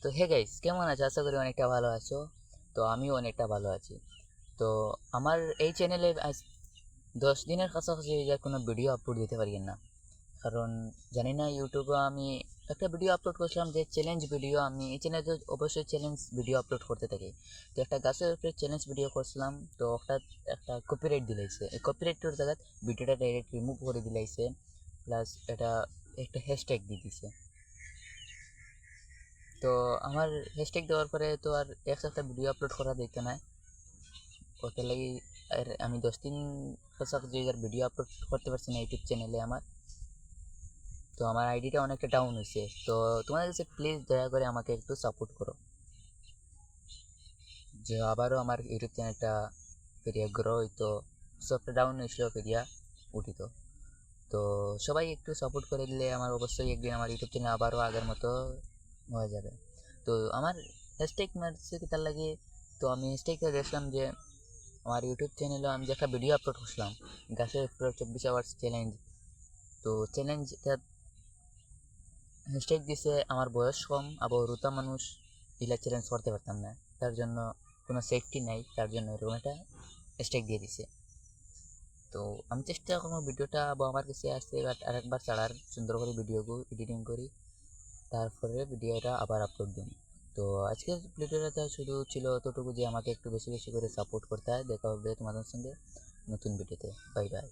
তো hey guys, কেমন আছো? আশা করি অনেকটা ভালো আছো। তো আমিও অনেকটা ভালো আছি। তো আমার এই চ্যানেলে আজ 10 দিনের কাছাকাছি যা কোনো ভিডিও আপলোড দিতে পারি না, কারণ জানি না ইউটিউবে আমি একটা ভিডিও আপলোড করছিলাম যে চ্যালেঞ্জ ভিডিও। আমি এই চ্যানেলে তো অবশ্যই চ্যালেঞ্জ ভিডিও আপলোড করতে থাকি। তো একটা গাছের উপরে চ্যালেঞ্জ ভিডিও করছিলাম, তো ওটা একটা কপিরাইট দিলাইছে। এই কপিরাইটের জায়গায় ভিডিওটা ডাইরেক্ট রিমুভ করে দিলাইছে, প্লাস এটা একটা হ্যাশট্যাগ দিয়ে দিছে। তো আমার হ্যাশট্যাগ দেওয়ার পরে তো আর এক সপ্তাহ ভিডিও আপলোড করা যেত না। ওটার লাগি আর আমি 10 দিন কাছাকাছি আর ভিডিও আপলোড করতে পারছি না ইউটিউব চ্যানেলে আমার। তো আমার আইডিটা অনেকটা ডাউন হয়েছে। তো তোমাদের কাছে প্লিজ দয়া করে আমাকে একটু সাপোর্ট করো, যে আবারও আমার ইউটিউব চ্যানেলটা ফিরিয়ে গ্রো হইতো। সবটা ডাউন হয়েছিল, ফিরিয়া উঠিত। তো সবাই একটু সাপোর্ট করে দিলে আমার অবশ্যই একদিন আমার ইউটিউব চ্যানেল আবারও আগের মতো হয়ে যাবে। তো আমার হ্যাশট্যাগ মারছে কি তার লাগে। তো আমি হ্যাশট্যাগটা দেখলাম যে আমার ইউটিউব চ্যানেলে আমি যে একটা ভিডিও আপলোড করছিলাম, গাছের উপরে 24 আওয়ার্স চ্যালেঞ্জ। তো চ্যালেঞ্জটা হ্যাশট্যাগ দিছে আমার বয়স কম, আবার রুতা মানুষ এগুলা চ্যালেঞ্জ করতে পারতাম না। তার জন্য কোনো সেফটি নাই, তার জন্য এরকম একটা হ্যাশট্যাগ দিয়ে দিছে। তো আমি চেষ্টা করবো ভিডিওটা আবার আমার কাছে আসছে আরেকবার ছাড়ার, সুন্দর করে ভিডিওগুলো এডিটিং করি, তারপরে ভিডিওটা আবার আপলোড দিন। তো আজকের ভিডিওটা শুধু ছিল অতটুকু, যে আমাকে একটু বেশি বেশি করে সাপোর্ট করতে হয়। দেখা হবে তোমাদের সঙ্গে নতুন ভিডিওতে। Bye bye.